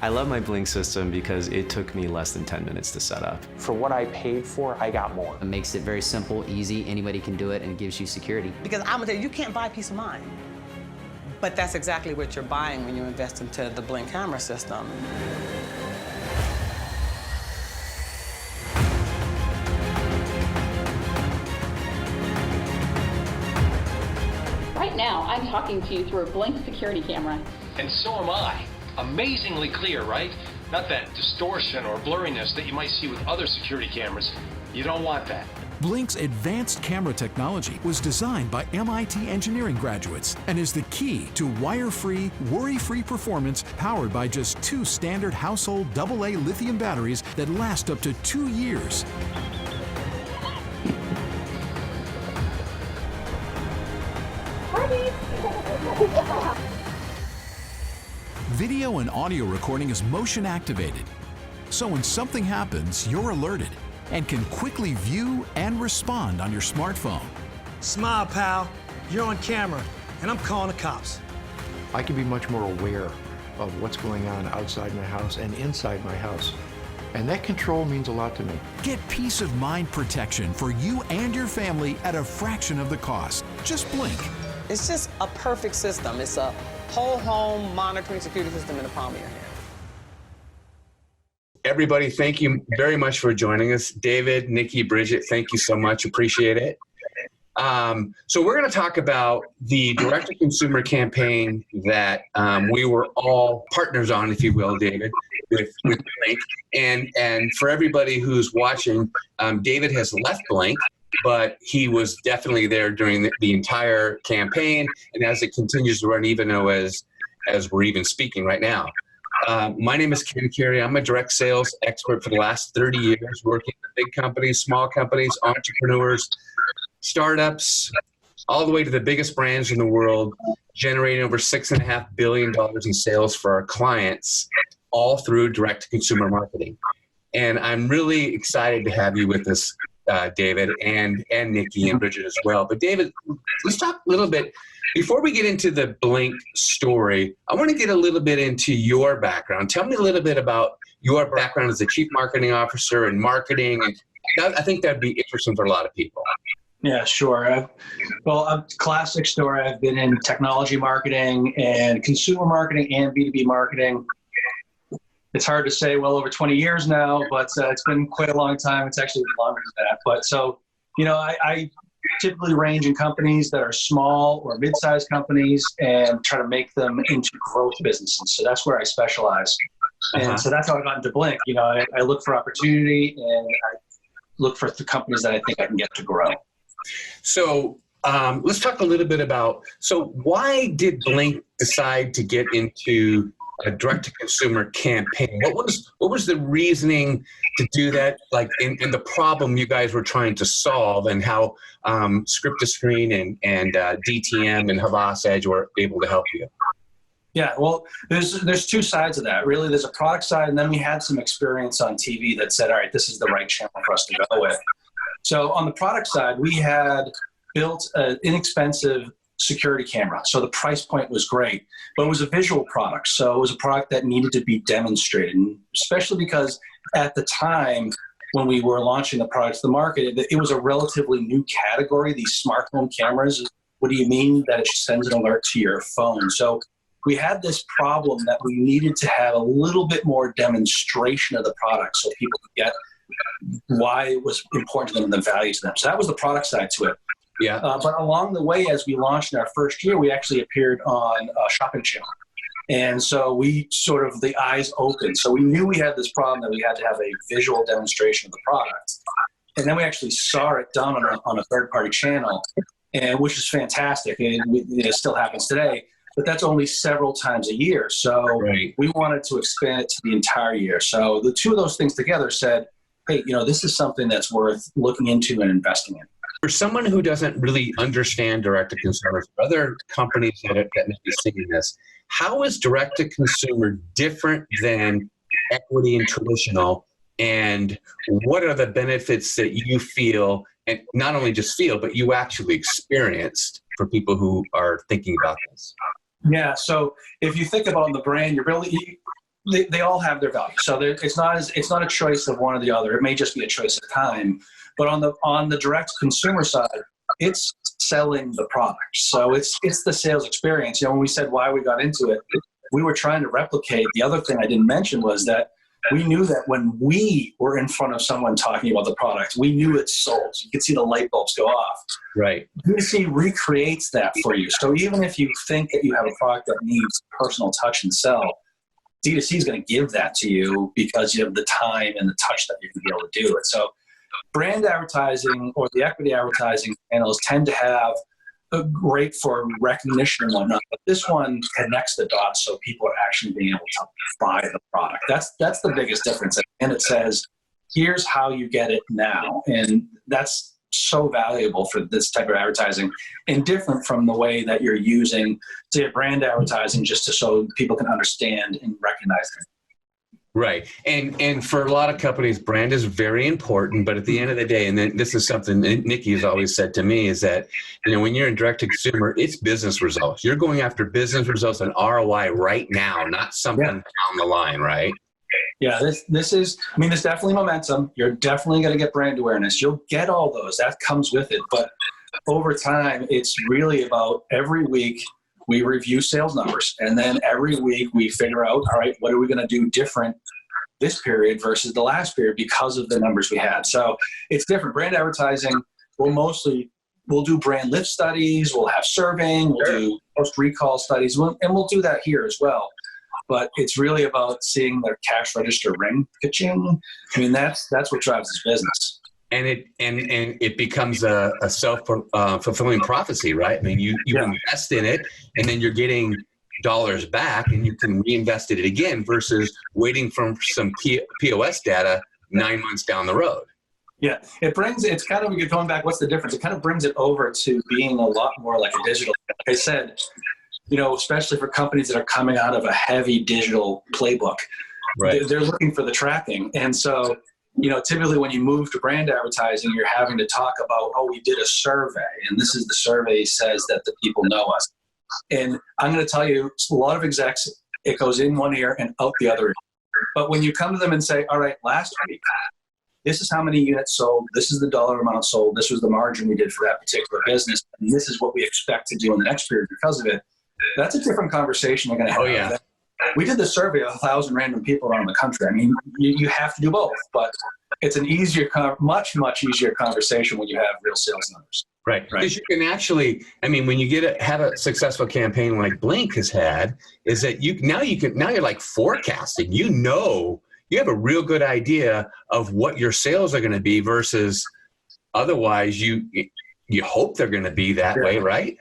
I love my Blink system because it took me less than 10 minutes to set up. For what I paid for, I got more. It makes it very simple, easy, anybody can do it, and it gives you security. Because I'm gonna tell you, you can't buy peace of mind. But that's exactly what you're buying when you invest into the Blink camera system. Right now, I'm talking to you through a Blink security camera. And so am I. Amazingly clear, right? Not that distortion or blurriness that you might see with other security cameras. You don't want that. Blink's advanced camera technology was designed by MIT engineering graduates and is the key to wire-free, worry-free performance powered by just 2 standard household AA lithium batteries that last up to 2 years. Video and audio recording is motion activated, so when something happens, you're alerted and can quickly view and respond on your smartphone. Smile, pal. You're on camera, and I'm calling the cops. I can be much more aware of what's going on outside my house and inside my house. And that control means a lot to me. Get peace of mind protection for you and your family at a fraction of the cost. Just Blink. It's just a perfect system. It's a whole home monitoring security system in the palm of your hand. Everybody, thank you very much for joining us. David, Nikki, Bridget, thank you so much. Appreciate it. So we're going to talk about the direct-to-consumer campaign that we were all partners on, if you will, David, with Blink. And for everybody who's watching, David has left Blink, but he was definitely there during the entire campaign and as it continues to run, even though as we're even speaking right now. My name is Ken Carey. I'm a direct sales expert for the last 30 years, working with big companies, small companies, entrepreneurs, startups, all the way to the biggest brands in the world, generating over $6.5 billion in sales for our clients, all through direct-to-consumer marketing. And I'm really excited to have you with us, David, and Nikki and Bridget as well. But David, let's talk a little bit. Before we get into the Blink story, I want to get a little bit into your background. Tell me a little bit about your background as a chief marketing officer and marketing. And I think that'd be interesting for a lot of people. Yeah, sure. Well, a classic story. I've been in technology marketing and consumer marketing and B2B marketing. It's hard to say well over 20 years now, but it's been quite a long time. It's actually longer than that. But so, I typically range in companies that are small or mid-sized companies and try to make them into growth businesses. So that's where I specialize. And so that's how I got into Blink. I look for opportunity and I look for the companies that I think I can get to grow. So let's talk a little bit about, so why did Blink decide to get into a direct-to-consumer campaign? What was the reasoning to do that, like in the problem you guys were trying to solve, and how script-to-screen and DTM and Havas Edge were able to help you? Yeah, well, there's 2 sides of that. Really, there's a product side, and then we had some experience on TV that said, all right, this is the right channel for us to go with. So on the product side, we had built an inexpensive security camera. So the price point was great, but it was a visual product. So it was a product that needed to be demonstrated, and especially because at the time when we were launching the product to the market, it was a relatively new category, these smart home cameras. What do you mean that it sends an alert to your phone? So we had this problem that we needed to have a little bit more demonstration of the product so people could get why it was important to them and the value to them. So that was the product side to it. Yeah. But along the way, as we launched in our first year, we actually appeared on a shopping channel. And so we sort of, the eyes opened. So we knew we had this problem that we had to have a visual demonstration of the product. And then we actually saw it done on a third-party channel, and which is fantastic. And it still happens today, but that's only several times a year. So we wanted to expand it to the entire year. So the 2 of those things together said, hey, this is something that's worth looking into and investing in. For someone who doesn't really understand direct-to-consumer, for other companies that may be seeing this, how is direct-to-consumer different than equity and traditional? And what are the benefits that you feel, and not only just feel, but you actually experienced for people who are thinking about this? Yeah, so if you think about the brand, they all have their value. So it's not a choice of one or the other. It may just be a choice of time. But on the direct consumer side, it's selling the product. So it's the sales experience. When we said why we got into it, we were trying to replicate. The other thing I didn't mention was that we knew that when we were in front of someone talking about the product, we knew it sold. You could see the light bulbs go off. Right. D2C recreates that for you. So even if you think that you have a product that needs personal touch and sell, D2C is going to give that to you because you have the time and the touch that you can be able to do it. So brand advertising or the equity advertising channels tend to have a great for recognition and whatnot, but this one connects the dots so people are actually being able to buy the product. That's the biggest difference. And it says, here's how you get it now. And that's so valuable for this type of advertising and different from the way that you're using, say, brand advertising just so people can understand and recognize it. Right. And for a lot of companies, brand is very important. But at the end of the day, and then this is something Nikki has always said to me, is that, when you're in direct to consumer, it's business results. You're going after business results and ROI right now, not something down the line, right? Yeah, this is, there's definitely momentum. You're definitely going to get brand awareness. You'll get all those. That comes with it. But over time, it's really about every week we review sales numbers. And then every week we figure out, all right, what are we going to do different this period versus the last period because of the numbers we had. So it's different. Brand advertising, we'll do brand lift studies. We'll have surveying. We'll do post-recall studies. And we'll do that here as well. But it's really about seeing their cash register ring, ka-ching. That's what drives this business. And it becomes a self-fulfilling prophecy, right? You invest in it, and then you're getting dollars back, and you can reinvest it again versus waiting for some POS data 9 months down the road. Yeah, it's kind of going back. What's the difference? It kind of brings it over to being a lot more like a digital. Like I said, especially for companies that are coming out of a heavy digital playbook, right? They're looking for the tracking, and so. Typically when you move to brand advertising, you're having to talk about, we did a survey, and this is the survey says that the people know us. And I'm going to tell you, a lot of execs, it goes in one ear and out the other ear. But when you come to them and say, all right, last week, this is how many units sold, this is the dollar amount sold, this was the margin we did for that particular business, and this is what we expect to do in the next period because of it, that's a different conversation they're going to have. Oh, yeah. We did the survey of 1,000 random people around the country. You have to do both, but it's an easier, much easier conversation when you have real sales numbers. Right. Because you can actually, when you have a successful campaign like Blink has had, is that now you're like forecasting. You have a real good idea of what your sales are going to be versus otherwise you hope they're going to be that way, right?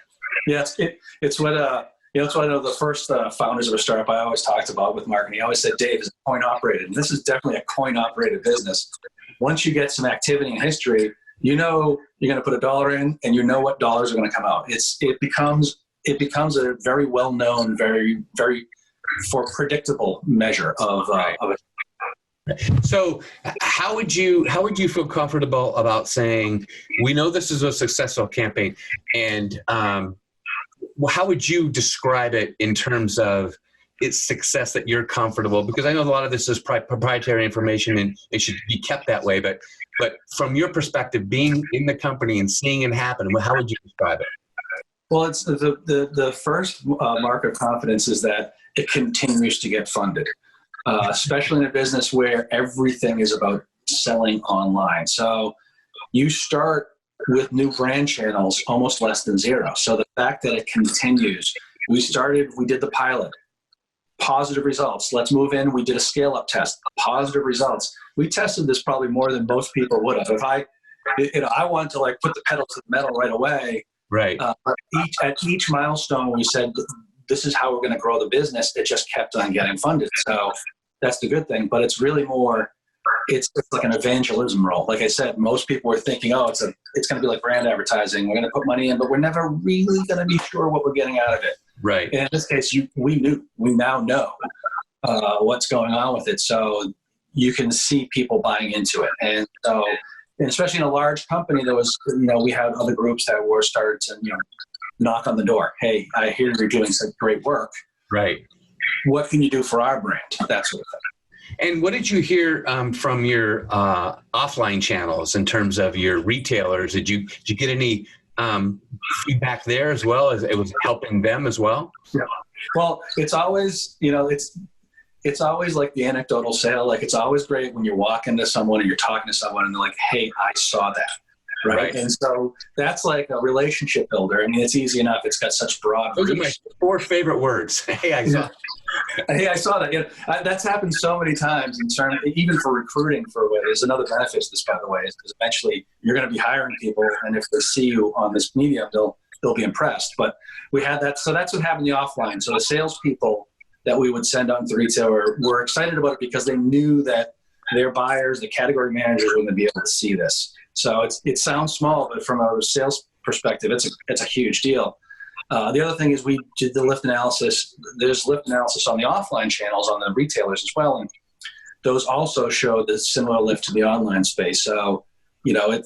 Yes, it's what. That's what I know the first founders of a startup I always talked about with marketing. I always said, Dave, is coin operated. And this is definitely a coin operated business. Once you get some activity in history, you're going to put $1 in and what dollars are going to come out. It becomes a very well known, very, very predictable measure of it. So how would you feel comfortable about saying, we know this is a successful campaign, and how would you describe it in terms of its success that you're comfortable? Because I know a lot of this is proprietary information and it should be kept that way. But from your perspective, being in the company and seeing it happen, how would you describe it? Well, it's the first mark of confidence is that it continues to get funded, especially in a business where everything is about selling online. So you start with new brand channels almost less than zero. So the fact that it continues, we did the pilot, positive results. Let's move in. We did a scale-up test, positive results. We tested this probably more than most people would have. If I wanted to put the pedal to the metal right away. Right. At each milestone, we said, this is how we're going to grow the business. It just kept on getting funded. So that's the good thing. But it's really more, it's like an evangelism role. Like I said, most people were thinking, it's going to be like brand advertising. We're going to put money in, but we're never really going to be sure what we're getting out of it. Right. And in this case, we now know what's going on with it. So you can see people buying into it. And so, and especially in a large company, there was, we had other groups that were started to, knock on the door. Hey, I hear you're doing some great work. Right. what can you do for our brand? That sort of thing. And what did you hear from your offline channels in terms of your retailers? Did you get any feedback there as well, as it was helping them as well? Yeah. Well, it's always, it's always like the anecdotal sale. Like, it's always great when you're walking to someone or you're talking to someone and they're like, hey, I saw that. Right. And so that's like a relationship builder. I mean, it's easy enough. It's got such broad Those reach. are my 4 favorite words. Hey, I saw. Hey, I saw that. That's happened so many times in terms, even for recruiting. There's another benefit to this, by the way, is because eventually you're going to be hiring people, and if they see you on this medium, they'll be impressed. But we had that. So that's what happened in the offline. So the salespeople that we would send out to the retailer were excited about it because they knew that their buyers, the category managers, wouldn't be able to see this. So it sounds small, but from a sales perspective, it's a huge deal. The other thing is we did the lift analysis. There's lift analysis on the offline channels on the retailers as well, and those also show the similar lift to the online space. So,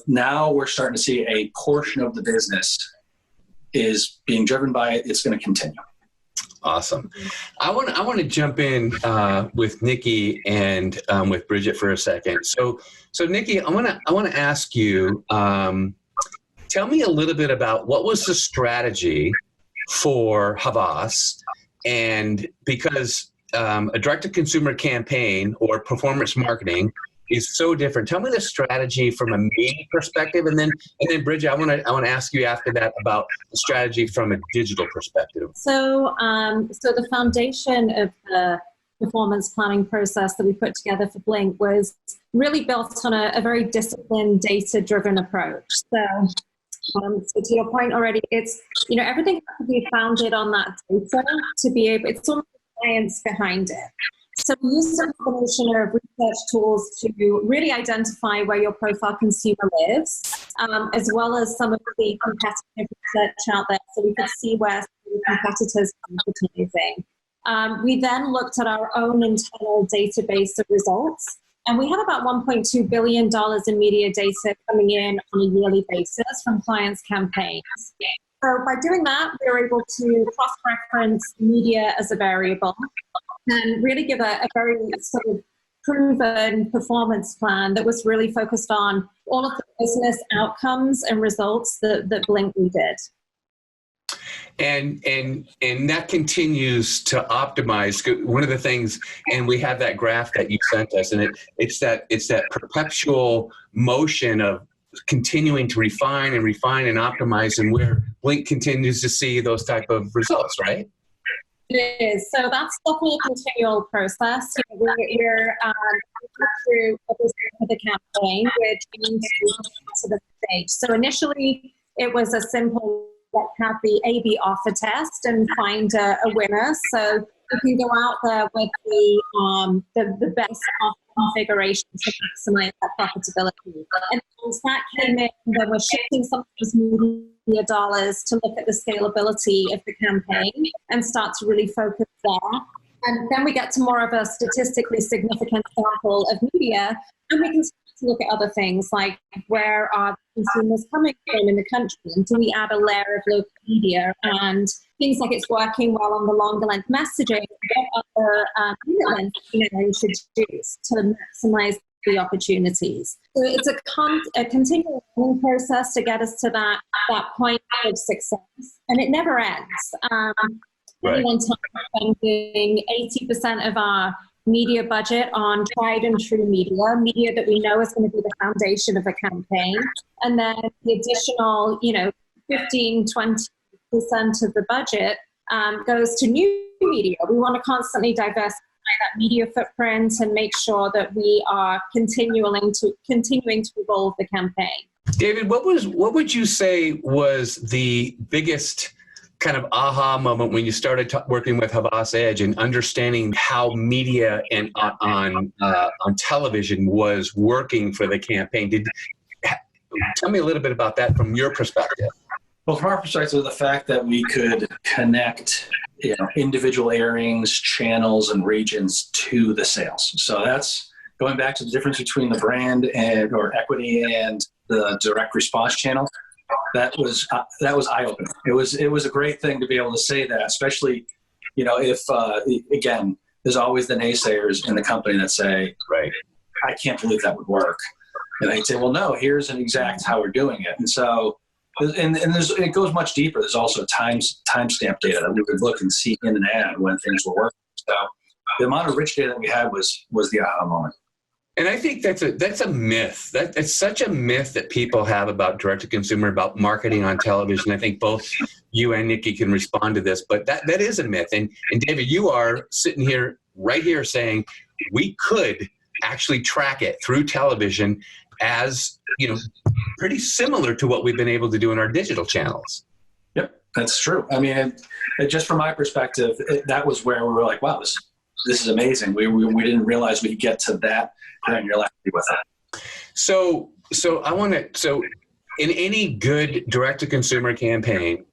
now we're starting to see a portion of the business is being driven by it. It's going to continue. Awesome. I want to jump in with Nikki and with Bridget for a second. So Nikki, I want to ask you. Tell me a little bit about what was the strategy for Havas, and because a direct-to-consumer campaign or performance marketing is so different. Tell me the strategy from a media perspective, and then Bridget, I want to ask you after that about the strategy from a digital perspective. So the foundation of the performance planning process that we put together for Blink was really built on a very disciplined, data-driven approach. So to your point already, it's, everything has to be founded on that data to be able, it's almost science behind it. So we use a combination of research tools to really identify where your profile consumer lives, as well as some of the competitive research out there, so we could see where some of the competitors are advertising. We then looked at our own internal database of results, and we have about $1.2 billion in media data coming in on a yearly basis from clients' campaigns. So by doing that, we were able to cross-reference media as a variable and really give a very sort of proven performance plan that was really focused on all of the business outcomes and results that Blink did. And that continues to optimize. One of the things, and we have that graph that you sent us, and it's that perpetual motion of continuing to refine and optimize, and where Blink continues to see those type of results, right? It is. So that's definitely a continual process. We're through the campaign, which means to the stage. So initially, it was a simple let's have the A/B offer test and find a winner. So we can go out there with the best offer configuration to maximize that profitability. And once that came in, then we're shifting some of those media dollars to look at the scalability of the campaign and start to really focus there. And then we get to more of a statistically significant sample of media, and we can start to look at other things like where are consumers coming from in the country, and do we add a layer of local media, and things like it's working well on the longer length messaging, what other unit length you should choose to maximize the opportunities. So it's a continual learning process to get us to that point of success, and it never ends. Right. One time we're spending 80% of our media budget on tried and true media that we know is going to be the foundation of a campaign. And then the additional, 15, 20% of the budget goes to new media. We want to constantly diversify that media footprint and make sure that we are continuing to evolve the campaign. David, what would you say was the biggest kind of aha moment when you started working with Havas Edge and understanding how media and on television was working for the campaign? Tell me a little bit about that from your perspective. Well, from our perspective, the fact that we could connect individual airings, channels, and regions to the sales. So that's going back to the difference between the brand or equity and the direct response channel. That was eye-opening. It was a great thing to be able to say that, especially if again, there's always the naysayers in the company that say, right, I can't believe that would work. And I'd say, well, no, here's an exact how we're doing it. And so, and it goes much deeper. There's also timestamp data that we could look and see in an ad when things were working. So the amount of rich data that we had was the aha moment. And I think that's a myth. It's such a myth that people have about direct-to-consumer, about marketing on television. I think both you and Nikki can respond to this, but that is a myth. And David, you are sitting here, right here, saying we could actually track it through television as, pretty similar to what we've been able to do in our digital channels. Yep, that's true. I mean, just from my perspective, that was where we were like, wow, this is amazing. We didn't realize we could get to that granularity with it. So in any good direct-to-consumer campaign,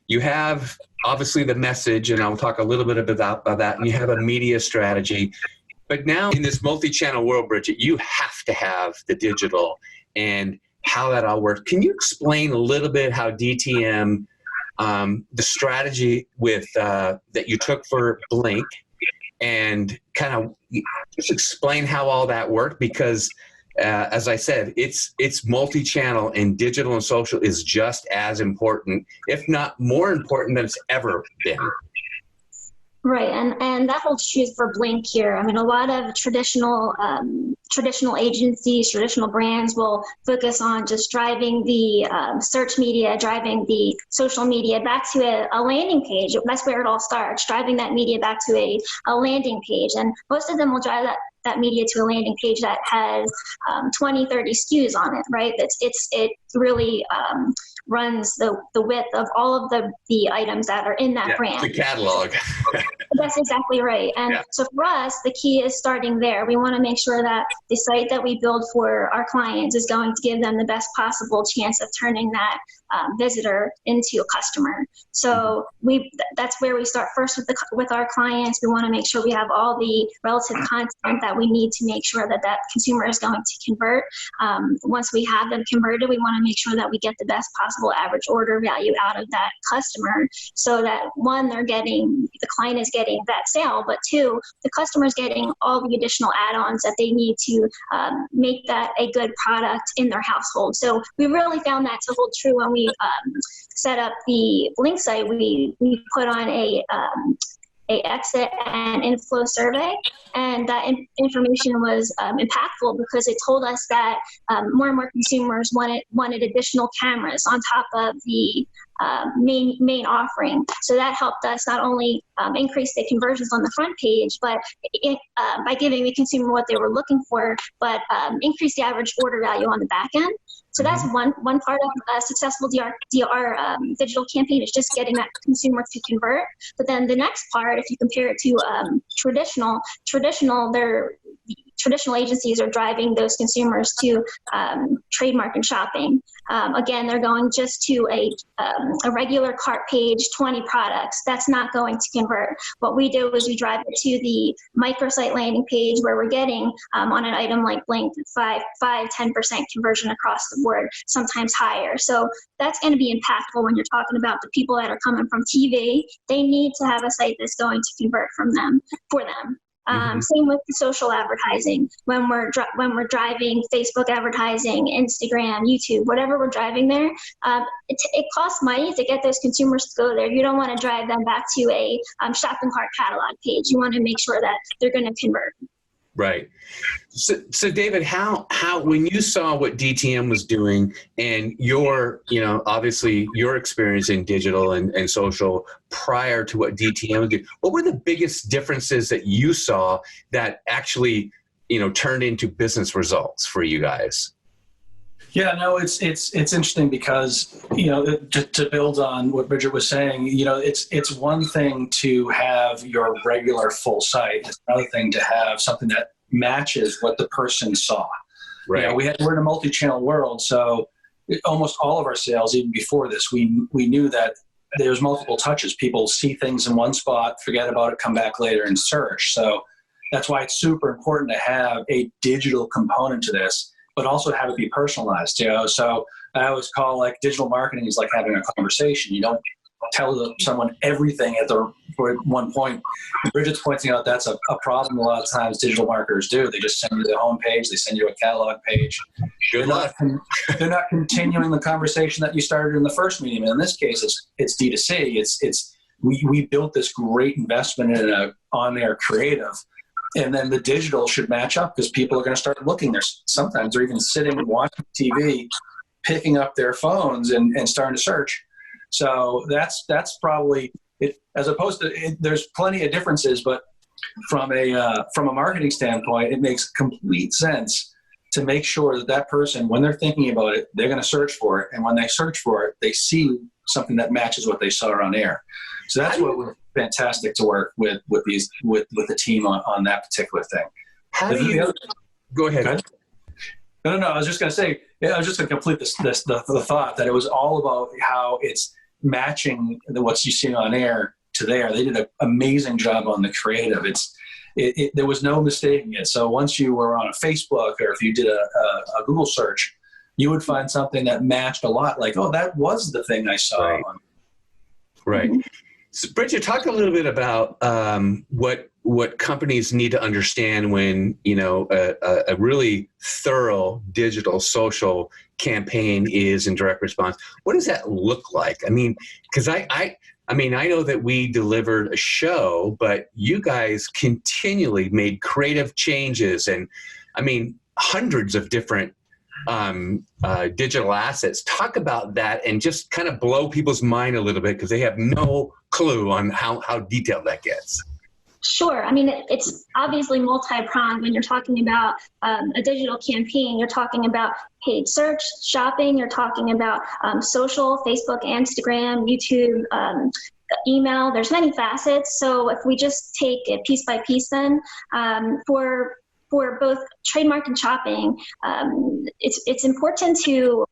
you have obviously the message, and I'll talk a little bit about that, and you have a media strategy. But now in this multi-channel world, Bridget, you have to have the digital and how that all works. Can you explain a little bit how DTM, the strategy with that you took for Blink, and kind of just explain how all that worked? Because as I said, it's multi-channel, and digital and social is just as important, if not more important than it's ever been. Right, and that holds true for Blink here. I mean, a lot of traditional agencies, traditional brands will focus on just driving the search media, driving the social media back to a landing page. That's where it all starts, driving that media back to a landing page. And most of them will drive that media to a landing page that has 20, 30 SKUs on it, right? It really runs the width of all of the items that are in that brand. The catalog. That's exactly right. And so for us, the key is starting there. We want to make sure that the site that we build for our clients is going to give them the best possible chance of turning that visitor into a customer. So that's where we start first with our clients. We want to make sure we have all the relative content that we need to make sure that consumer is going to convert. Once we have them converted, we want to make sure that we get the best possible average order value out of that customer, so that one, the client is getting that sale, but two, the customer is getting all the additional add-ons that they need to make that a good product in their household. So we really found that to hold true when we set up the Blink site. We put on a exit and inflow survey, and that information was impactful because it told us that more and more consumers wanted additional cameras on top of the main offering. So that helped us not only increase the conversions on the front page, but by giving the consumer what they were looking for, but increase the average order value on the back end. So that's one part of a successful DR digital campaign, is just getting that consumer to convert. But then the next part, if you compare it to traditional agencies are driving those consumers to trademark and shopping. Again, they're going just to a regular cart page, 20 products. That's not going to convert. What we do is we drive it to the microsite landing page, where we're getting on an item like Blink 10% conversion across the board, sometimes higher. So that's going to be impactful when you're talking about the people that are coming from TV. They need to have a site that's going to convert for them. Same with the social advertising. When we're driving Facebook advertising, Instagram, YouTube, whatever we're driving there, it costs money to get those consumers to go there. You don't want to drive them back to a shopping cart catalog page. You want to make sure that they're going to convert. Right. So David, how when you saw what DTM was doing, and obviously your experience in digital and social prior to what DTM was doing, what were the biggest differences that you saw that actually, turned into business results for you guys? Yeah, no, it's interesting because, to build on what Bridget was saying, it's one thing to have your regular full site. It's another thing to have something that matches what the person saw. Right. We're in a multi-channel world, so almost all of our sales, even before this, we knew that there's multiple touches. People see things in one spot, forget about it, come back later and search. So that's why it's super important to have a digital component to this, but also have it be personalized. So I always call digital marketing is like having a conversation. You don't tell someone everything at one point. Bridget's pointing out that's a problem a lot of times digital marketers do. They just send you the home page, they send you a catalog page. Good luck. They're not continuing the conversation that you started in the first meeting. And in this case, it's D2C. We built this great investment in a on-air creative, and then the digital should match up because people are going to start looking. Sometimes they're even sitting and watching TV, picking up their phones and starting to search. So that's probably it. As opposed to there's plenty of differences, but from a marketing standpoint, it makes complete sense to make sure that person, when they're thinking about it, they're going to search for it, and when they search for it, they see something that matches what they saw on air. So that's what we're fantastic to work with the team on that particular thing. How do you go ahead? No. I was just going to say, I was just going to complete the thought that it was all about how it's matching what you see on air to there. They did an amazing job on the creative. There was no mistaking it. So once you were on a Facebook or if you did a Google search, you would find something that matched a lot. Like, oh, that was the thing I saw. Right. So, Bridget, talk a little bit about what companies need to understand when a really thorough digital social campaign is in direct response. What does that look like? I mean, because I know that we delivered a show, but you guys continually made creative changes, and I mean hundreds of different digital assets. Talk about that and just kind of blow people's mind a little bit because they have no clue on how detailed that gets. Sure. I mean, it's obviously multi-pronged when you're talking about a digital campaign. You're talking about paid search, shopping. You're talking about social, Facebook, Instagram, YouTube, email. There's many facets. So if we just take it piece by piece, then for both trademark and shopping, it's important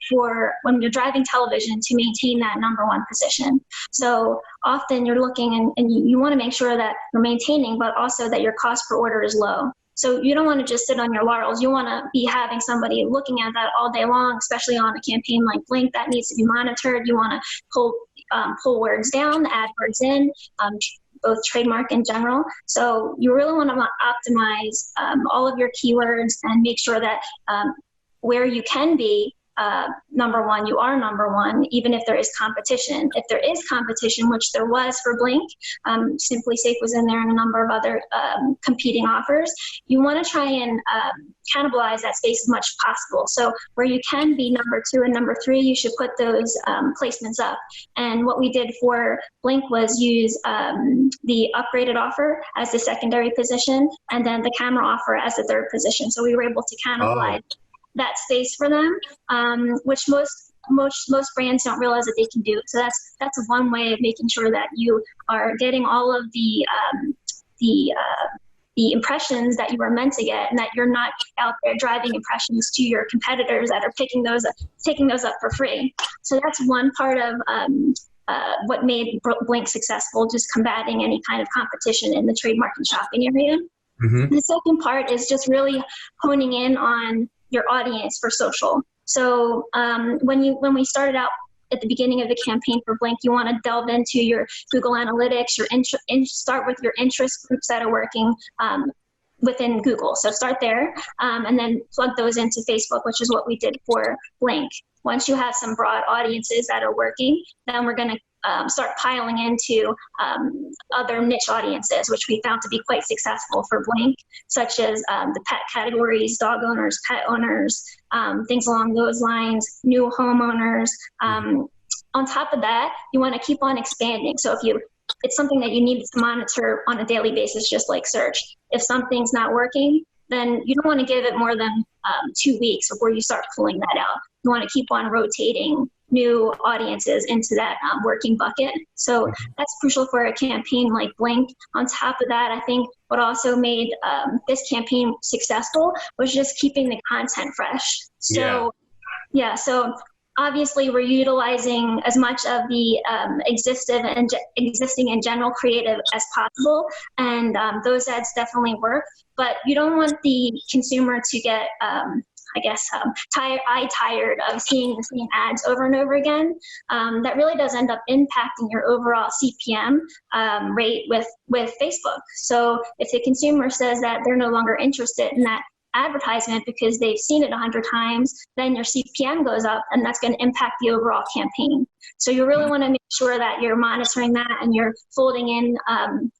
for when you're driving television to maintain that number one position. So often you're looking and you want to make sure that you're maintaining, but also that your cost per order is low. So you don't want to just sit on your laurels. You want to be having somebody looking at that all day long, especially on a campaign like Blink that needs to be monitored. You want to pull words down, add words in, both trademark and general. So you really want to optimize all of your keywords and make sure that where you can be number one, you are number one, even if there is competition. If there is competition, which there was for Blink, Simply Safe was in there and a number of other competing offers, you want to try and cannibalize that space as much as possible. So where you can be number 2 and number 3, you should put those placements up. And what we did for Blink was use the upgraded offer as the secondary position and then the camera offer as the third position. So we were able to cannibalize that space for them, which most brands don't realize that they can do. So that's one way of making sure that you are getting all of the impressions that you were meant to get, and that you're not out there driving impressions to your competitors that are taking those up for free. So that's one part of what made Blink successful, just combating any kind of competition in the trademark and shopping area. Mm-hmm. The second part is just really honing in on your audience for social. So when we started out at the beginning of the campaign for Blink, you want to delve into your Google Analytics, start with your interest groups that are working within Google. So start there and then plug those into Facebook, which is what we did for Blink. Once you have some broad audiences that are working, then we're going to start piling into other niche audiences, which we found to be quite successful for Blink, such as the pet categories, dog owners, pet owners, things along those lines, new homeowners. On top of that, you want to keep on expanding. So if it's something that you need to monitor on a daily basis, just like search. If something's not working, then you don't want to give it more than 2 weeks before you start pulling that out. You want to keep on rotating new audiences into that working bucket. So that's crucial for a campaign like Blink. On top of that, I think what also made this campaign successful was just keeping the content fresh. So so obviously we're utilizing as much of the existing and general creative as possible, and those ads definitely work, but you don't want the consumer to get tired of seeing the same ads over and over again. That really does end up impacting your overall CPM rate with Facebook. So if the consumer says that they're no longer interested in that advertisement because they've seen it 100 times, then your CPM goes up, and that's going to impact the overall campaign. So you really want to make sure that you're monitoring that and you're folding in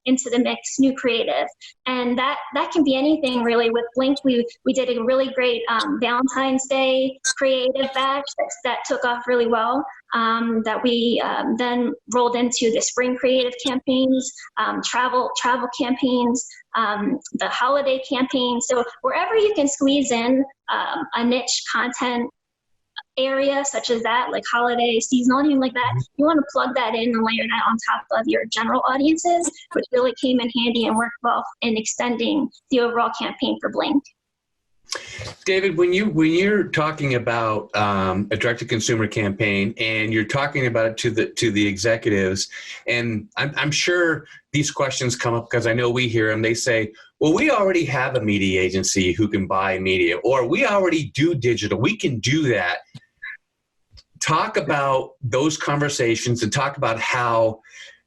into the mix new creative. And that can be anything really. With Blink, we did a really great Valentine's Day creative batch that took off really well, that we then rolled into the spring creative campaigns, travel campaigns, the holiday campaign. So wherever you can squeeze in a niche content area such as that, like holiday, seasonal, anything like that, you want to plug that in and layer that on top of your general audiences, which really came in handy and worked well in extending the overall campaign for Blink. David, when you're talking about a direct-to-consumer campaign and you're talking about it to the executives, and I'm sure these questions come up because I know we hear them. They say, "Well, we already have a media agency who can buy media," or "We already do digital. We can do that." Talk about those conversations and talk about how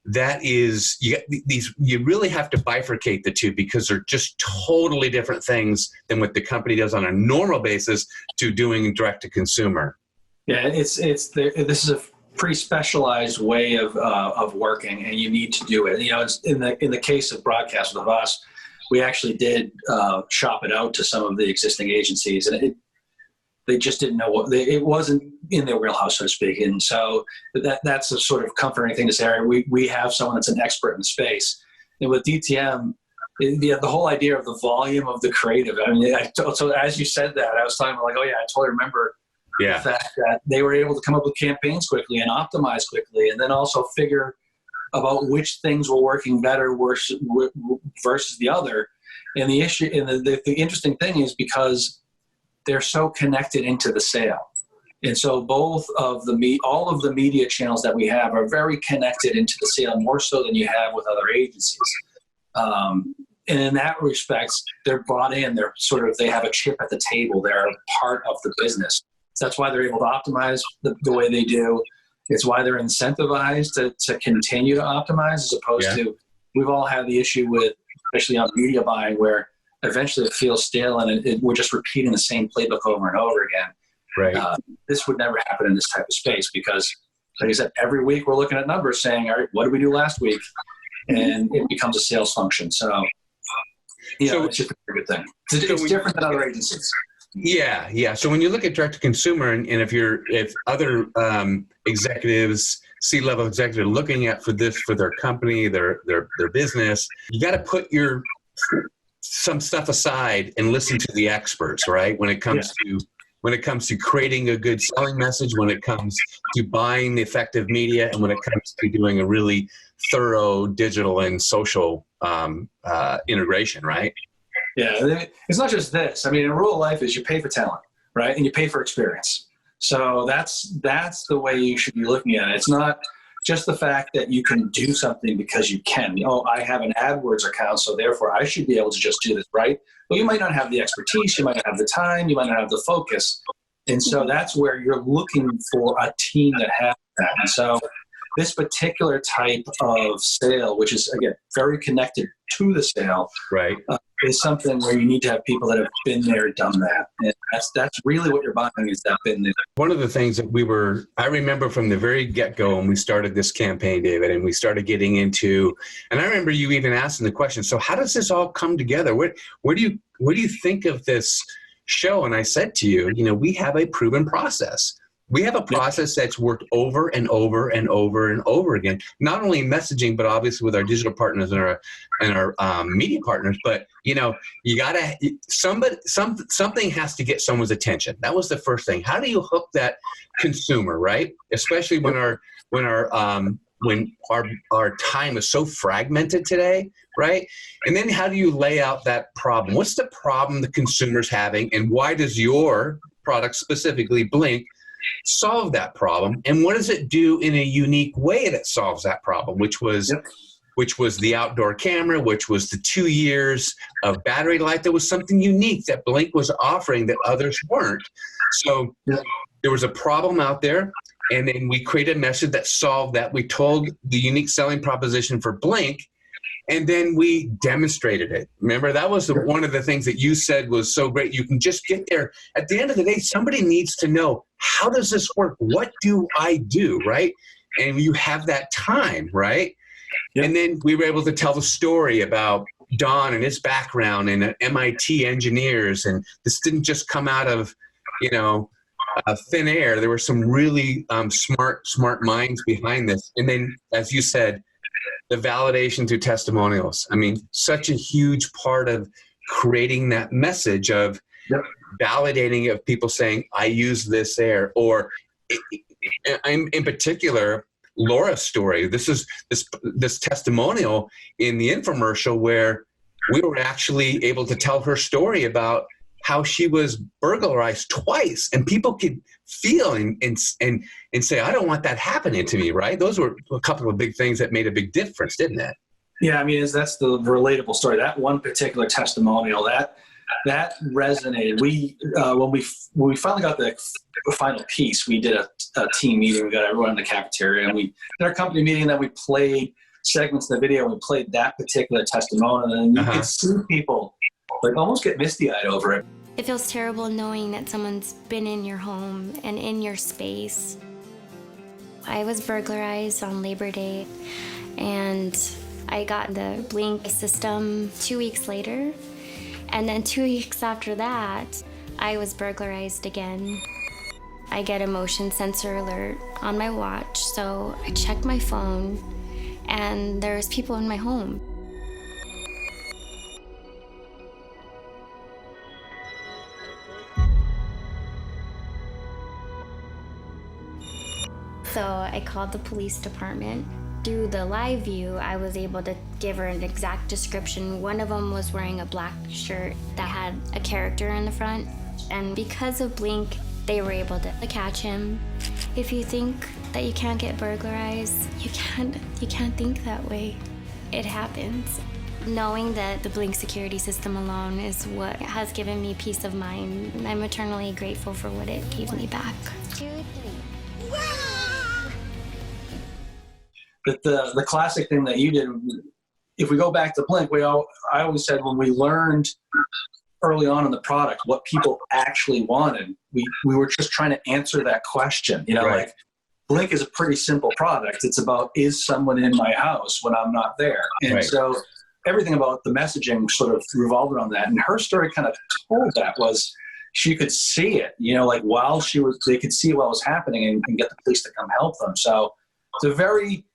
that is, you really have to bifurcate the two because they're just totally different things than what the company does on a normal basis to doing direct to consumer. Yeah, this is a pretty specialized way of working, and you need to do it. You know, it's in the case of broadcast with us, we actually did shop it out to some of the existing agencies, and they just didn't know it wasn't in their wheelhouse, so to speak. And so that's a sort of comforting thing to say. All right, we have someone that's an expert in the space. And with DTM, the whole idea of the volume of the creative. I mean, so as you said that, I was talking about like, oh yeah, I totally remember the fact that they were able to come up with campaigns quickly and optimize quickly, and then also figure about which things were working better versus the other. And the issue, and the interesting thing is because they're so connected into the sale. And so all of the media channels that we have are very connected into the sale, more so than you have with other agencies. And in that respect, they're brought in, they have a chip at the table. They're part of the business. So that's why they're able to optimize the way they do. It's why they're incentivized to continue to optimize, as opposed to, we've all had the issue with, especially on media buying, where eventually it feels stale and we're just repeating the same playbook over and over again. Right. This would never happen in this type of space because, like I said, every week we're looking at numbers saying, all right, what did we do last week? And it becomes a sales function. So, it's just a very good thing. It's different than other agencies. Yeah. So when you look at direct to consumer, and if other executives, C-level executives, are looking at for their company, their business, you got to put some stuff aside and listen to the experts, right? When it comes to creating a good selling message, when it comes to buying the effective media, and when it comes to doing a really thorough digital and social integration, right? Yeah, it's not just this. I mean, in real life is you pay for talent, right? And you pay for experience. So that's the way you should be looking at it. It's not just the fact that you can do something because you can. Oh, I have an AdWords account, so therefore I should be able to just do this, right? Well, you might not have the expertise, you might not have the time, you might not have the focus. And so that's where you're looking for a team that has that. And so this particular type of sale, which is, again, very connected to the sale, right, is something where you need to have people that have been there, done that. And that's really what you're buying, is that been there. One of the things that I remember from the very get-go when we started this campaign, David, and we started getting into, and I remember you even asking the question, so how does this all come together? Where do you think of this show? And I said to you, we have a proven process. We have a process that's worked over and over and over and over again, not only in messaging, but obviously with our digital partners and our media partners. But something has to get someone's attention. That was the first thing. How do you hook that consumer, right? Especially when our time is so fragmented today, right? And then how do you lay out that problem? What's the problem the consumer's having, and why does your product, specifically Blink, solve that problem? And what does it do in a unique way that solves that problem, which was which was the outdoor camera, which was the 2 years of battery life. There was something unique that Blink was offering that others weren't. So there was a problem out there, and then we created a message that solved that. We told the unique selling proposition for Blink, and then we demonstrated it. Remember, that was one of the things that you said was so great. You can just get there. At the end of the day, somebody needs to know, how does this work? What do I do, right? And you have that time, right? Yep. And then we were able to tell the story about Don and his background and MIT engineers. And this didn't just come out of, thin air. There were some really smart minds behind this. And then, as you said, the validation through testimonials. I mean, such a huge part of creating that message of validating of people saying, I use this there, or in particular, Laura's story. This is this testimonial in the infomercial where we were actually able to tell her story about how she was burglarized twice, and people could feel and say, I don't want that happening to me, right? Those were a couple of big things that made a big difference, didn't it? Yeah, I mean, that's the relatable story. That one particular testimonial, that resonated. When we finally got the final piece, we did a team meeting. We got everyone in the cafeteria, and we did our company meeting. And then we played segments of the video. And we played that particular testimonial, and you could see people like almost get misty-eyed over it. It feels terrible knowing that someone's been in your home and in your space. I was burglarized on Labor Day, and I got the Blink system 2 weeks later. And then 2 weeks after that, I was burglarized again. I get a motion sensor alert on my watch, so I check my phone, and there's people in my home. So I called the police department. Through the live view, I was able to give her an exact description. One of them was wearing a black shirt that had a character in the front. And because of Blink, they were able to catch him. If you think that you can't get burglarized, you can't think that way. It happens. Knowing that the Blink security system alone is what has given me peace of mind. I'm eternally grateful for what it gave me back. 2, 3. But the classic thing that you did, if we go back to Blink, I always said when we learned early on in the product what people actually wanted, we were just trying to answer that question. Like Blink is a pretty simple product. It's about, is someone in my house when I'm not there? And so everything about the messaging sort of revolved around that. And her story kind of told that was she could see it, like while they could see what was happening and get the police to come help them. So it's a very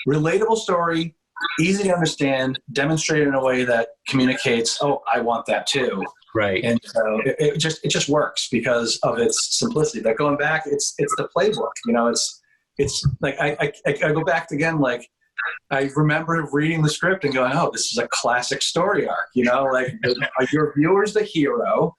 relatable story, easy to understand, demonstrated in a way that communicates, oh, I want that too. Right. And so it just works because of its simplicity. But going back, it's the playbook. It's like I go back again, like I remember reading the script and going, oh, this is a classic story arc. Like your viewer's the hero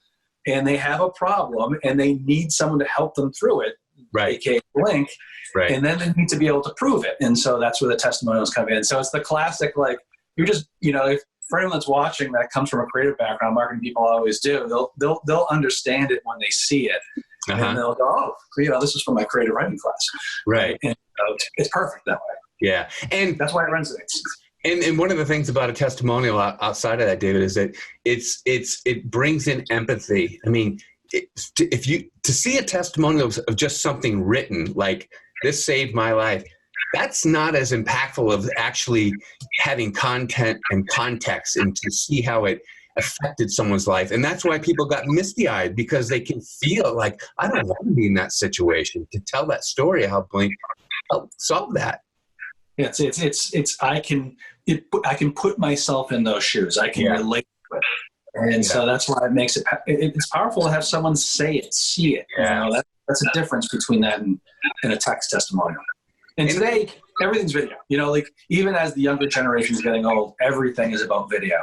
and they have a problem and they need someone to help them through it. Right. AKA Blink. Right. And then they need to be able to prove it. And so that's where the testimonials come in. So it's the classic, like, you're just, if for anyone that's watching that comes from a creative background, marketing people always do, they'll understand it when they see it. And they'll go, oh, this is from my creative writing class. Right. And it's perfect that way. Yeah. And that's why it resonates. And one of the things about a testimonial outside of that, David, is that it brings in empathy. I mean, to see a testimonial of just something written, like this saved my life, that's not as impactful of actually having content and context and to see how it affected someone's life. And that's why people got misty-eyed, because they can feel like, I don't want to be in that situation. To tell that story, how Blink helped solve that. Yeah, I can put myself in those shoes. I can relate to it. And so that's why it makes it's powerful to have someone say it, see it. Yeah. That's a difference between that and a text testimonial. And today, everything's video. Like even as the younger generation is getting old, everything is about video.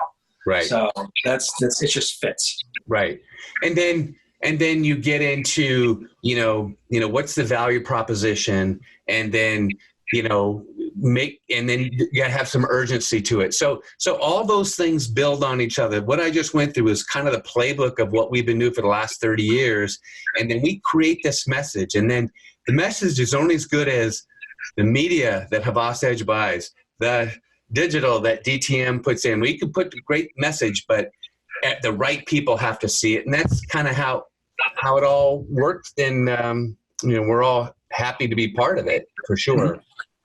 Right. So it just fits. Right. And then you get into, what's the value proposition, and then and then you gotta have some urgency to it. So all those things build on each other. What I just went through is kind of the playbook of what we've been doing for the last 30 years. And then we create this message. And then the message is only as good as the media that Havas Edge buys, the digital that DTM puts in. We can put a great message, but the right people have to see it. And that's kind of how it all works. And, we're all happy to be part of it, for sure.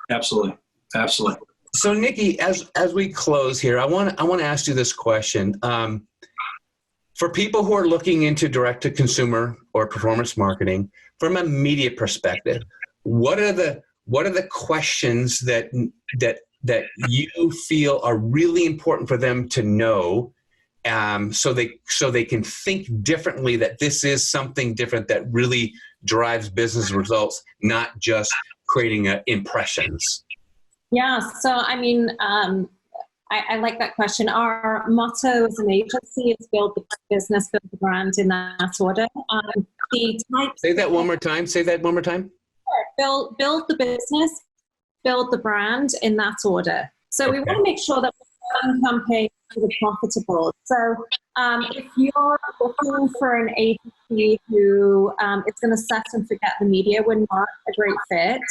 Absolutely. Absolutely. So, Nikki, as we close here, I want to ask you this question. For people who are looking into direct-to-consumer or performance marketing, from a media perspective, what are the questions that you feel are really important for them to know, so they can think differently, that this is something different that really drives business results, not just creating impressions? Yeah, so I mean, I like that question. Our motto as an agency is build the business, build the brand, in that order. Say that one more time. Build the business, build the brand, in that order. So we want to make sure that one campaign is profitable. So if you're looking for an agency who is going to set and forget the media, we're not a great fit.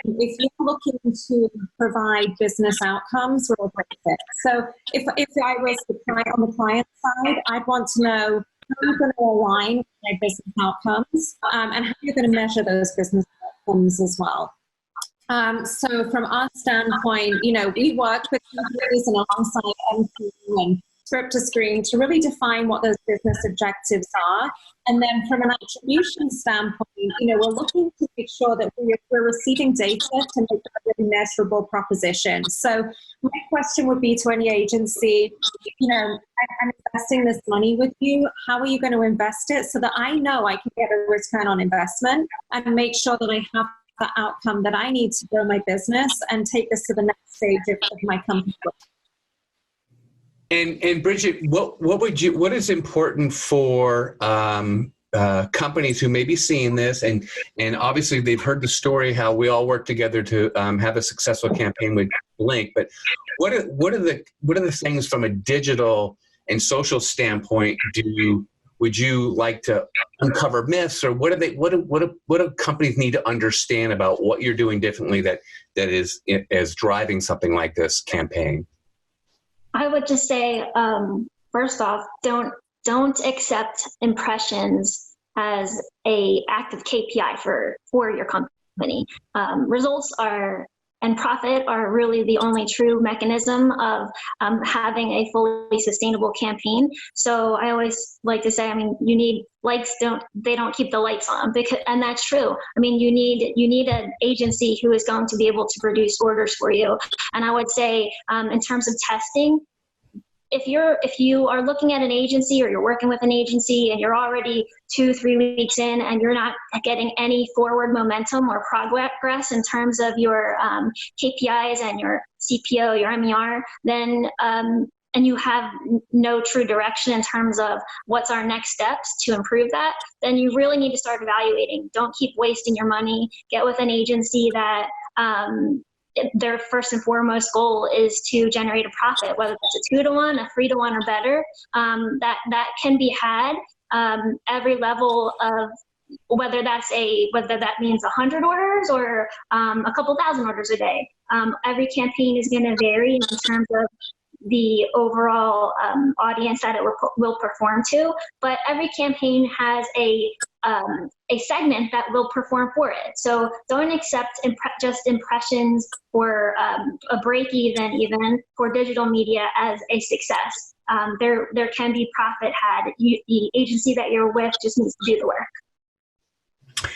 And if you're looking to provide business outcomes, we're a great fit. So if I was on the client side, I'd want to know how you're going to align with my business outcomes, and how you're going to measure those business outcomes as well. So from our standpoint, we work with companies and alongside MP and Script to Screen to really define what those business objectives are. And then from an attribution standpoint, we're looking to make sure that we're receiving data to make a really measurable proposition. So my question would be to any agency, I'm investing this money with you. How are you going to invest it so that I know I can get a return on investment and make sure that I have the outcome that I need to grow my business and take this to the next stage of my company. And Bridget, what is important for companies who may be seeing this, and obviously they've heard the story how we all work together to have a successful campaign with Blink, but what are the things from a digital and social standpoint would you like to uncover myths, or what do companies need to understand about what you're doing differently that is driving something like this campaign? I would just say, first off, don't accept impressions as a active KPI for your company. Results and profit are really the only true mechanism of having a fully sustainable campaign. So I always like to say, you need lights, they don't keep the lights on, and that's true. You need an agency who is going to be able to produce orders for you. And I would say, in terms of testing, if you are looking at an agency or you're working with an agency and you're already 2-3 weeks in and you're not getting any forward momentum or progress in terms of your KPIs and your CPO, your MER, then and you have no true direction in terms of what's our next steps to improve that, then you really need to start evaluating. Don't keep wasting your money. Get with an agency that their first and foremost goal is to generate a profit, whether it's a 2-to-1, a 3-to-1, or better. That can be had every level of whether that means 100 orders or a couple thousand orders a day. Every campaign is going to vary in terms of the overall audience that it will perform to, but every campaign has a segment that will perform for it. So don't accept just impressions or a break even for digital media as a success. There can be profit had. The agency that you're with just needs to do the work.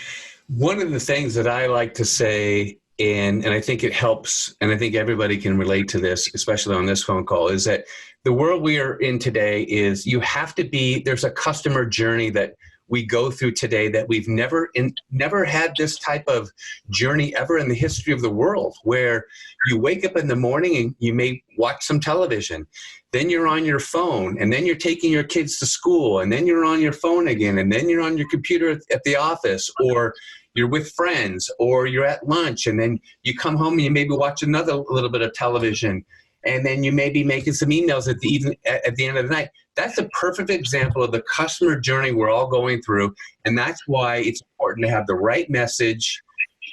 One of the things that I like to say, and I think it helps, and I think everybody can relate to this, especially on this phone call, is that the world we are in today is there's a customer journey that we go through today that we've never had this type of journey ever in the history of the world, where you wake up in the morning and you may watch some television, then you're on your phone, and then you're taking your kids to school, and then you're on your phone again, and then you're on your computer at the office, or you're with friends or you're at lunch, and then you come home and you maybe watch another little bit of television, and then you may be making some emails at the end of the night. That's a perfect example of the customer journey we're all going through, and that's why it's important to have the right message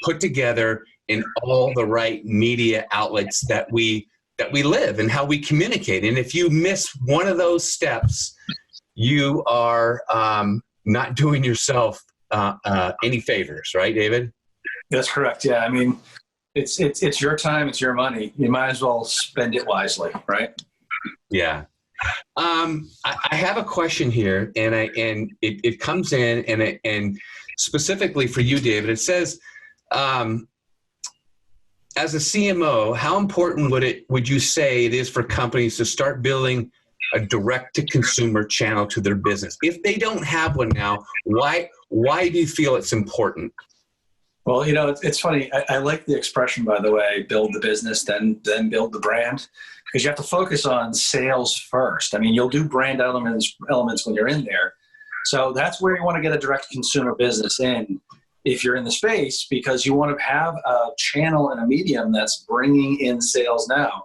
put together in all the right media outlets that we live and how we communicate. And if you miss one of those steps, you are not doing yourself any favors, right, David? That's correct. Yeah, I mean, it's your time, it's your money. You might as well spend it wisely, right? Yeah. I have a question here, and it comes in, and specifically for you, David. It says, as a CMO, how important would you say it is for companies to start building a direct-to-consumer channel to their business? If they don't have one now, why do you feel it's important? Well, it's funny. I like the expression, by the way, build the business, then build the brand, because you have to focus on sales first. I mean, you'll do brand elements when you're in there. So that's where you want to get a direct-to-consumer business in if you're in the space, because you want to have a channel and a medium that's bringing in sales now.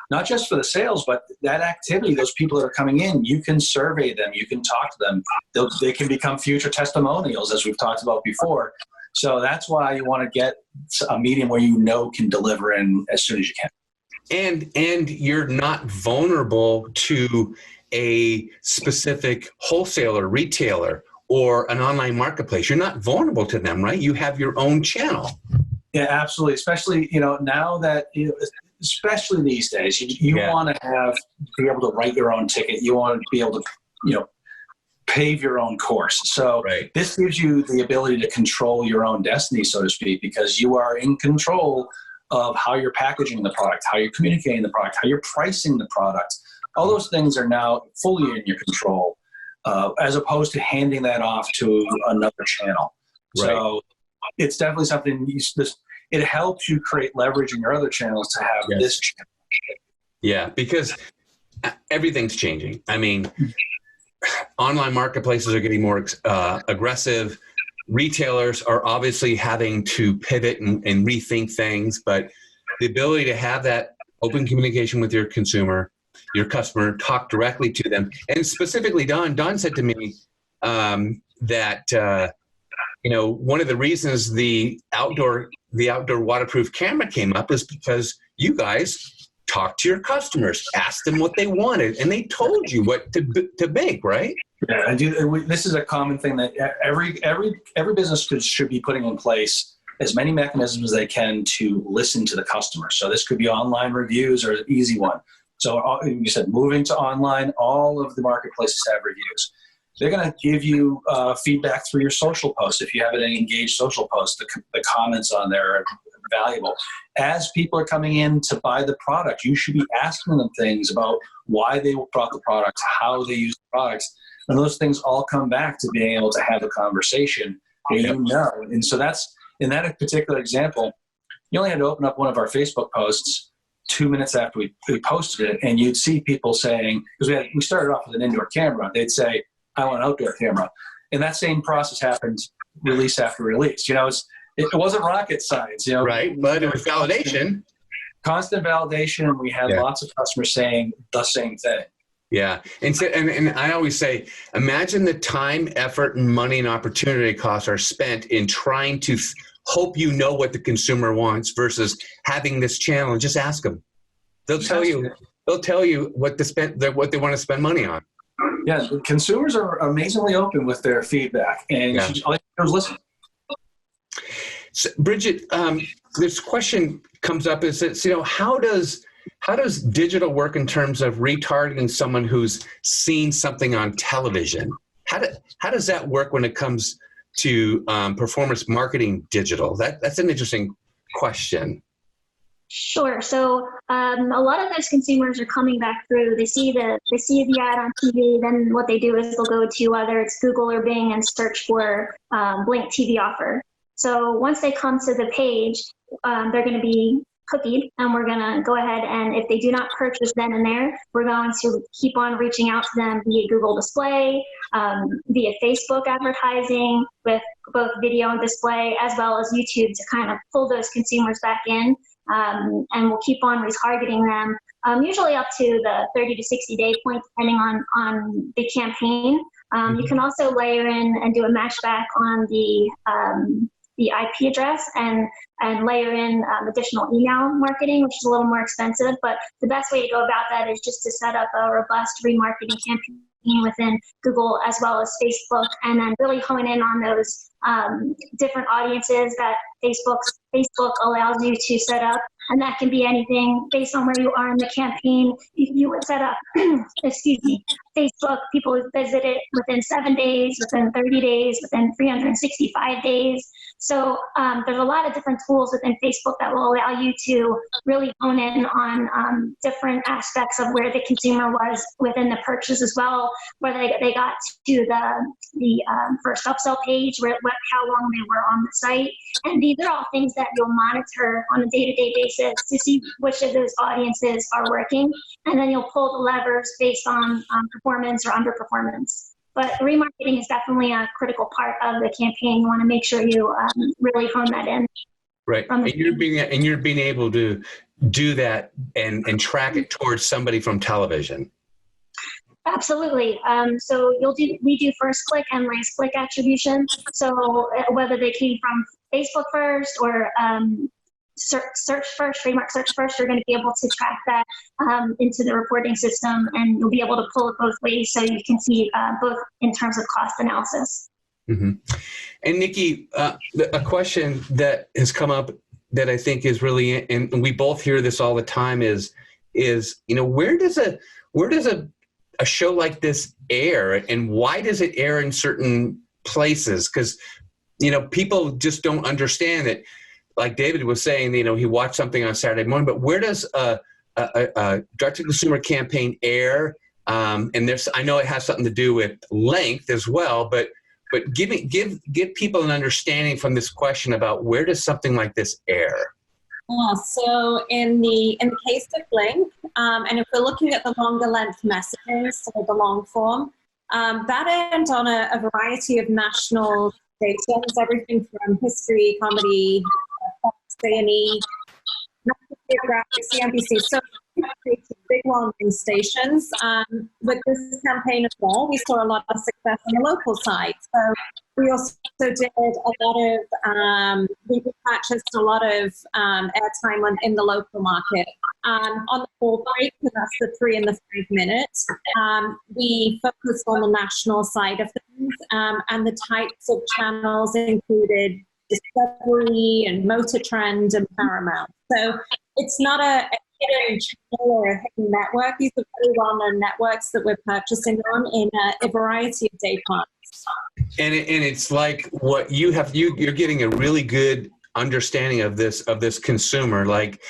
Not just for the sales, but that activity, those people that are coming in, you can survey them, you can talk to them. They can become future testimonials, as we've talked about before. So that's why you want to get a medium where can deliver in as soon as you can. And you're not vulnerable to a specific wholesaler, retailer, or an online marketplace. You're not vulnerable to them, right? You have your own channel. Yeah, absolutely. Especially, now that, especially these days, you want to be able to write your own ticket. You want to be able to, pave your own course. So This gives you the ability to control your own destiny, so to speak, because you are in control of how you're packaging the product, how you're communicating the product, how you're pricing the product. All those things are now fully in your control, as opposed to handing that off to another channel. Right. So it's definitely something, it helps you create leverage in your other channels to have this channel. Yeah, because everything's changing. I mean, online marketplaces are getting more aggressive. Retailers are obviously having to pivot and rethink things, but the ability to have that open communication with your consumer, your customer, talk directly to them. And specifically, Don said to me that one of the reasons the outdoor waterproof camera came up is because you guys talked to your customers, asked them what they wanted, and they told you what to make, right? Yeah, I do. This is a common thing that every business should be putting in place as many mechanisms as they can to listen to the customer. So this could be online reviews or an easy one. So you said moving to online, all of the marketplaces have reviews. They're going to give you feedback through your social posts. If you have an engaged social post, the comments on there are valuable. As people are coming in to buy the product, you should be asking them things about why they bought the product, how they use the products. And those things all come back to being able to have a conversation where And so that's, in that particular example, you only had to open up one of our Facebook posts 2 minutes after we posted it, and you'd see people saying, because we started off with an indoor camera, they'd say, I want an outdoor camera. And that same process happened release after release. It wasn't rocket science, Right, but it was validation. Constant validation, and we had lots of customers saying the same thing. Yeah, and I always say, imagine the time, effort, and money and opportunity costs are spent in trying to hope you know what the consumer wants versus having this channel and just ask them. They'll tell you what they want to spend money on. Yeah, consumers are amazingly open with their feedback, and all you do is listen. So, Bridget, this question comes up: is that how does digital work in terms of retargeting someone who's seen something on television? How does that work when it comes to performance marketing digital? That's an interesting question. Sure. So a lot of those consumers are coming back through. They see the ad on TV. Then what they do is they'll go to whether it's Google or Bing and search for Blink TV offer. So once they come to the page, they're going to be cookied, and we're going to go ahead and if they do not purchase then and there, we're going to keep on reaching out to them via Google Display, via Facebook advertising with both video and display, as well as YouTube to kind of pull those consumers back in. And we'll keep on retargeting them, usually up to the 30 to 60 day point, depending on the campaign. You can also layer in and do a matchback on the IP address and layer in additional email marketing, which is a little more expensive. But the best way to go about that is just to set up a robust remarketing campaign within Google as well as Facebook, and then really hone in on those different audiences that Facebook allows you to set up. And that can be anything based on where you are in the campaign. You would set up, excuse me, Facebook, people who visit it within 7 days, within 30 days, within 365 days. So there's a lot of different tools within Facebook that will allow you to really hone in on different aspects of where the consumer was within the purchase as well, whether they got to the first upsell page, how long they were on the site. And these are all things that you'll monitor on a day-to-day basis to see which of those audiences are working. And then you'll pull the levers based on performance or underperformance. But remarketing is definitely a critical part of the campaign. You want to make sure you really hone that in. Right, and you're being able to do that and track it towards somebody from television. Absolutely. So we do first click and last click attribution. So whether they came from Facebook first or search first, trademark search first, you're going to be able to track that into the reporting system, and you'll be able to pull it both ways so you can see both in terms of cost analysis. Mm-hmm. And Nikki, a question that has come up that I think is really, and we both hear this all the time, is where does a show like this air, and why does it air in certain places? Because people just don't understand it. Like David was saying, he watched something on Saturday morning, but where does a direct-to-consumer campaign air? And I know it has something to do with length as well, but give people an understanding from this question about where does something like this air? So in the case of Blink, and if we're looking at the longer length messaging, so the long form, that aired on a variety of national stations, everything from history, comedy, Fox, A&E, National Geographic, CNBC. So big long-running stations. With this campaign as well, we saw a lot of success on the local side. So we also did a lot of, we purchased a lot of airtime in the local market. On the full break, that's the 3 and the 5 minutes, we focused on the national side of things, and the types of channels included Discovery and Motor Trend and Paramount. So it's not a hidden channel or a hidden network. These are very well-known networks that we're purchasing on in a variety of day parts. And it's like what you're getting a really good understanding of this consumer, like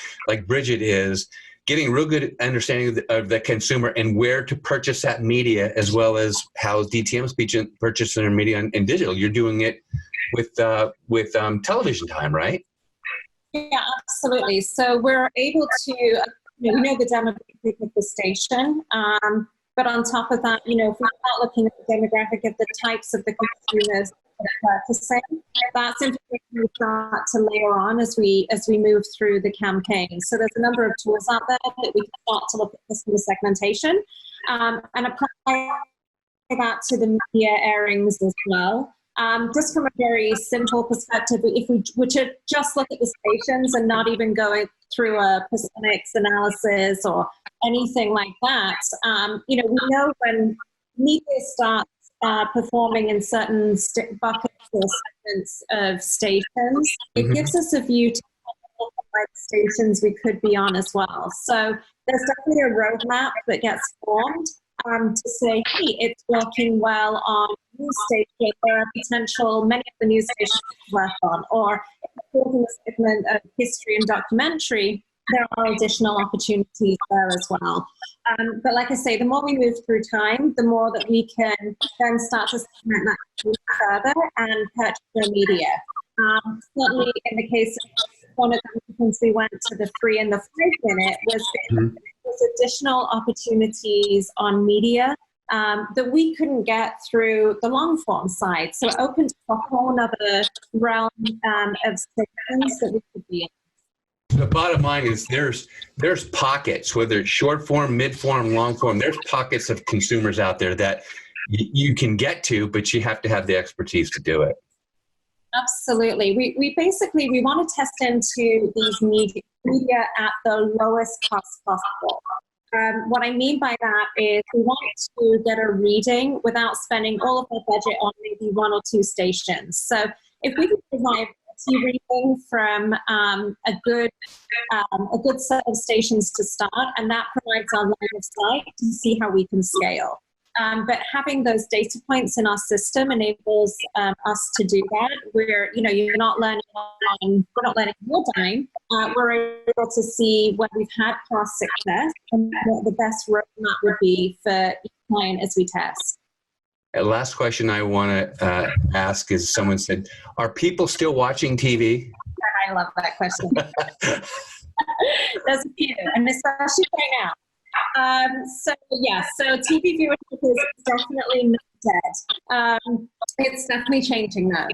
Bridget is getting a real good understanding of the consumer and where to purchase that media, as well as how DTM is purchasing their media in digital. You're doing it with television time, right? Yeah, absolutely. So we're able to, we know the demographic of the station, but on top of that, if we start looking at the demographic of the types of the consumers that are purchasing, that's information we start to layer on as we move through the campaign. So there's a number of tools out there that we can start to look at customer segmentation and apply that to the media airings as well. Just from a very simple perspective, if we were to just look at the stations and not even go through a Personics analysis or anything like that, we know when media starts performing in certain buckets or segments of stations, it gives us a view to what stations we could be on as well. So there's definitely a roadmap that gets formed to say, hey, it's working well on news station. There are many of the news stations to work on, or if we're talking a segment of history and documentary, there are additional opportunities there as well. But like I say, the more we move through time, the more that we can then start to segment that further and purchase their media. Certainly in the case of one of the reasons we went to the 3 and the 5 minute was that there's additional opportunities on media that we couldn't get through the long form side. So it opened up a whole other realm of stations that we could be in. The bottom line is there's pockets, whether it's short form, mid form, long form, there's pockets of consumers out there that you can get to, but you have to have the expertise to do it. Absolutely. We basically, we want to test into these media at the lowest cost possible. What I mean by that is we want to get a reading without spending all of our budget on maybe 1 or 2 stations. So if we can provide a reading from a good set of stations to start, and that provides our line of sight to see how we can scale. But having those data points in our system enables us to do that. Where you're not learning we're not learning your dime. We're able to see when we've had past success and what the best roadmap would be for each client as we test. Last question I want to ask is, someone said, are people still watching TV? I love that question. There's a few, and especially right now. So TV viewership is definitely not dead. It's definitely changing though.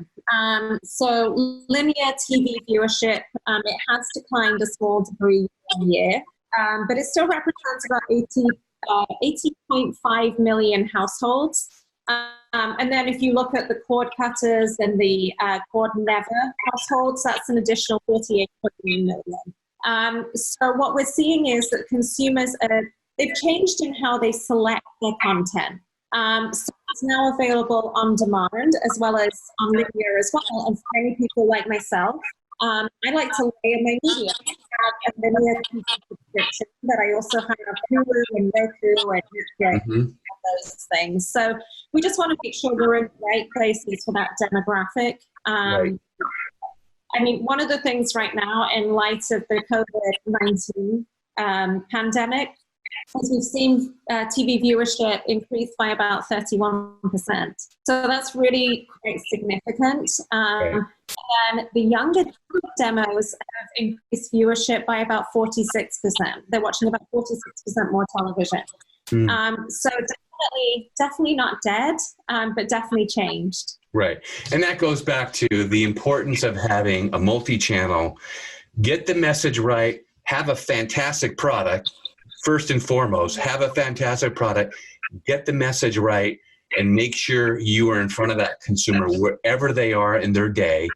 So linear TV viewership, it has declined a small degree year, but it still represents about 80.5 million households. And then if you look at the cord cutters and the cord never households, that's an additional 48.9 million. So what we're seeing is that consumers they've changed in how they select their content. So it's now available on demand as well as on linear as well. And for many people like myself, I like to layer my media. I have a linear subscription, but I also have Hulu and Roku and Netflix and those things. So we just want to make sure we're in the right places for that demographic. Right. I mean, one of the things right now in light of the COVID-19 pandemic is we've seen TV viewership increase by about 31%. So that's really quite significant. And the younger demos have increased viewership by about 46%. They're watching about 46% more television. So definitely not dead, but definitely changed. Right. And that goes back to the importance of having a multi-channel, get the message right, have a fantastic product. First and foremost, have a fantastic product, get the message right, and make sure you are in front of that consumer wherever they are in their day.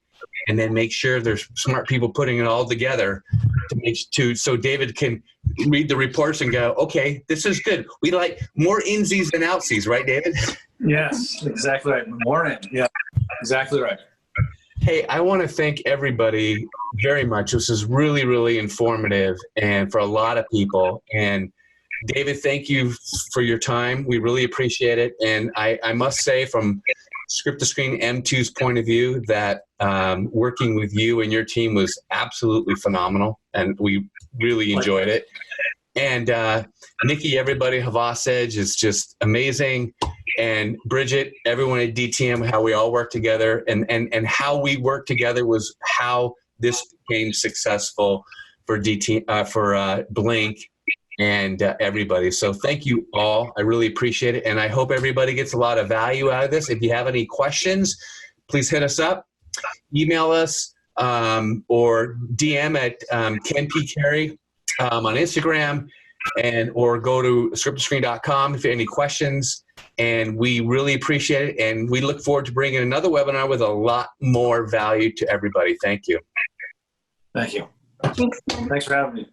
And then make sure there's smart people putting it all together so David can read the reports and go, okay, this is good. We like more insies than outsies, right, David? Yes, exactly right. More in. Yeah, exactly right. Hey, I want to thank everybody very much. This is really, really informative and for a lot of people. And David, thank you for your time. We really appreciate it. And I must say, from Script to Screen M2's point of view, that working with you and your team was absolutely phenomenal. And we really enjoyed it. And Nikki, everybody, Havas Edge is just amazing. And Bridget, everyone at DTM, how we all work together, and how we work together was how this became successful for Blink and everybody. So thank you all. I really appreciate it. And I hope everybody gets a lot of value out of this. If you have any questions, please hit us up, email us, or DM at Ken P. Carey on Instagram, or go to scriptoscreen.com if you have any questions. And we really appreciate it. And we look forward to bringing another webinar with a lot more value to everybody. Thank you. Thank you. Thanks for having me.